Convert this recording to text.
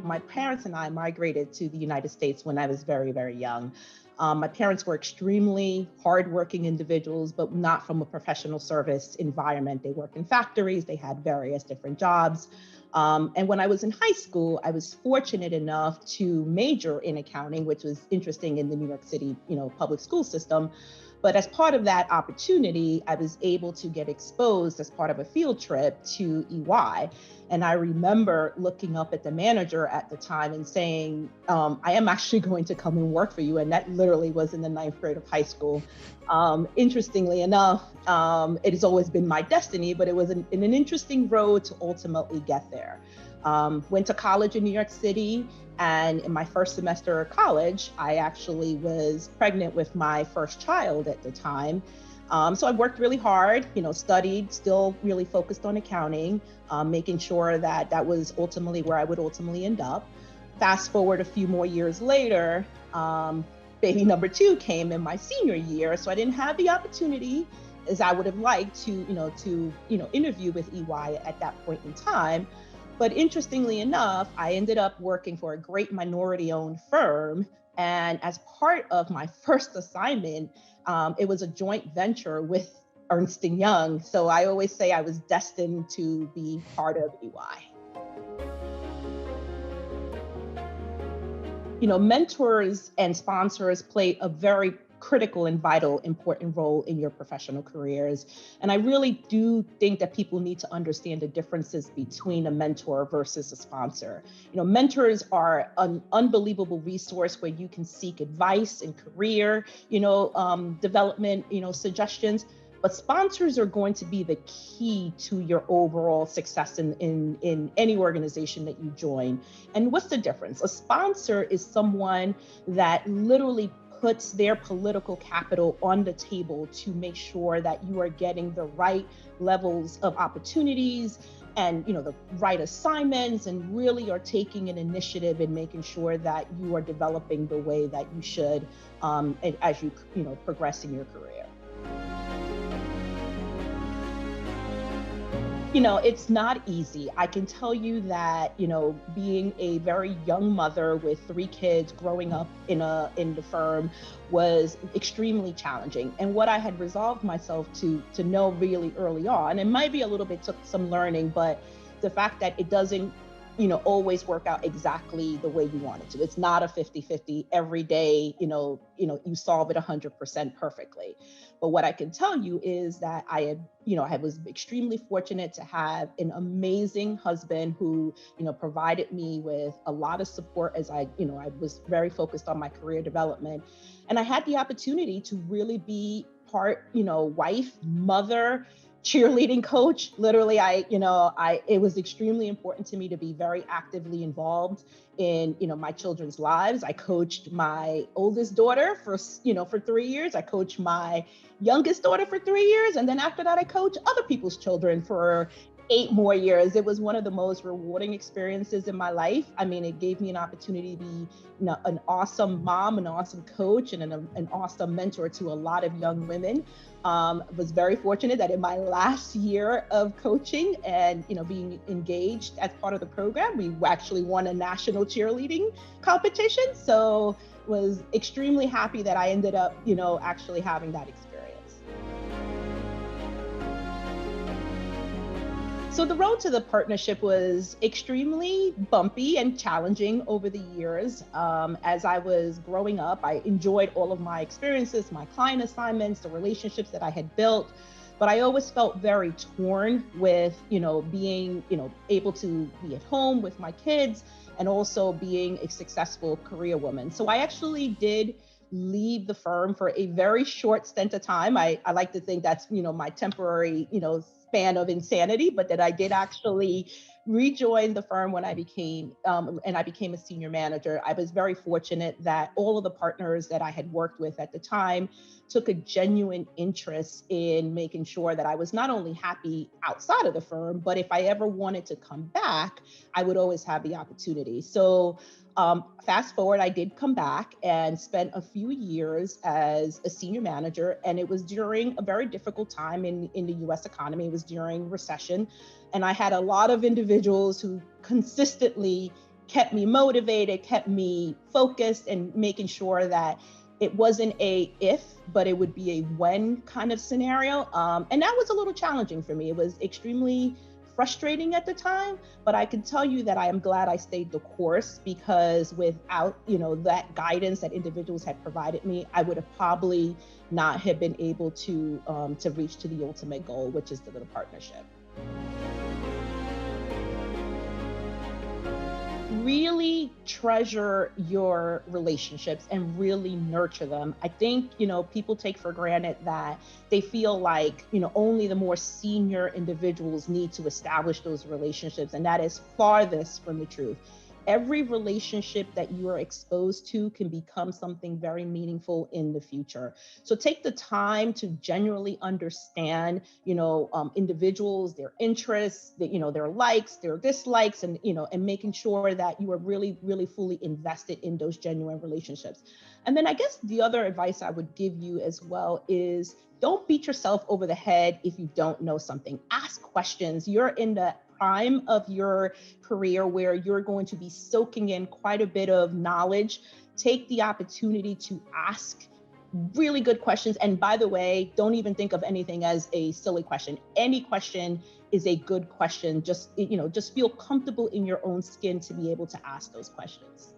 my parents and I migrated to the United States when I was very, very young. My parents were extremely hardworking individuals, but not from a professional service environment. They worked in factories, they had various different jobs. And when I was in high school, I was fortunate enough to major in accounting, which was interesting in the New York City, public school system. But as part of that opportunity, I was able to get exposed as part of a field trip to EY. And I remember looking up at the manager at the time and saying, I am actually going to come and work for you. And that literally was in the 9th grade of high school. Interestingly enough, it has always been my destiny, but it was an interesting road to ultimately get there. Went to college in New York City. And in my first semester of college, I actually was pregnant with my first child at the time. So I worked really hard, studied, still really focused on accounting, making sure that that was ultimately where I would ultimately end up. Fast forward a few more years later, baby number 2 came in my senior year. So I didn't have the opportunity as I would have liked to interview with EY at that point in time. But interestingly enough, I ended up working for a great minority-owned firm. And as part of my first assignment, it was a joint venture with Ernst Young. So I always say I was destined to be part of EY. Mentors and sponsors play a very critical and vital, important role in your professional careers. And I really do think that people need to understand the differences between a mentor versus a sponsor. Mentors are an unbelievable resource where you can seek advice and career, development, suggestions. But sponsors are going to be the key to your overall success in any organization that you join. And what's the difference? A sponsor is someone that literally puts their political capital on the table to make sure that you are getting the right levels of opportunities and the right assignments, and really are taking an initiative in making sure that you are developing the way that you should as you progress in your career. It's not easy. I can tell you that, being a very young mother with 3 kids growing up in the firm was extremely challenging. And what I had resolved myself to know really early on, and maybe a little bit took some learning, but the fact that it doesn't always work out exactly the way you want it to. It's not a 50-50 every day, you solve it 100% perfectly. But what I can tell you is that I was extremely fortunate to have an amazing husband who, provided me with a lot of support as I was very focused on my career development. And I had the opportunity to really be part, wife, mother, cheerleading coach. Literally, it was extremely important to me to be very actively involved in, my children's lives. I coached my oldest daughter for 3 years. I coached my youngest daughter for 3 years. And then after that, I coached other people's children for 8 more years. It was one of the most rewarding experiences in my life. I mean, it gave me an opportunity to be an awesome mom, an awesome coach, and an awesome mentor to a lot of young women. Was very fortunate that in my last year of coaching and being engaged as part of the program, we actually won a national cheerleading competition. So was extremely happy that I ended up actually having that experience. So the road to the partnership was extremely bumpy and challenging over the years. As I was growing up, I enjoyed all of my experiences, my client assignments, the relationships that I had built, but I always felt very torn with, being, able to be at home with my kids and also being a successful career woman. So I actually did leave the firm for a very short stint of time. I like to think that's, my temporary, span of insanity, but that I did actually rejoin the firm when I became a senior manager. I was very fortunate that all of the partners that I had worked with at the time took a genuine interest in making sure that I was not only happy outside of the firm, but if I ever wanted to come back, I would always have the opportunity. So fast forward, I did come back and spent a few years as a senior manager, and it was during a very difficult time in the US economy. It was during recession, and I had a lot of individuals who consistently kept me motivated, kept me focused, and making sure that it wasn't a if, but it would be a when kind of scenario. And that was a little challenging for me. It was extremely frustrating at the time, but I can tell you that I am glad I stayed the course, because without, that guidance that individuals had provided me, I would have probably not have been able to reach to the ultimate goal, which is the little partnership. Really treasure your relationships and really nurture them. I think, people take for granted that they feel like, only the more senior individuals need to establish those relationships. And that is farthest from the truth. Every relationship that you are exposed to can become something very meaningful in the future. So take the time to genuinely understand, individuals, their interests, their likes, their dislikes, and making sure that you are really, really fully invested in those genuine relationships. And then I guess the other advice I would give you as well is, don't beat yourself over the head if you don't know something. Ask questions. You're in the prime of your career where you're going to be soaking in quite a bit of knowledge. Take the opportunity to ask really good questions. And by the way, don't even think of anything as a silly question. Any question is a good question. Just feel comfortable in your own skin to be able to ask those questions.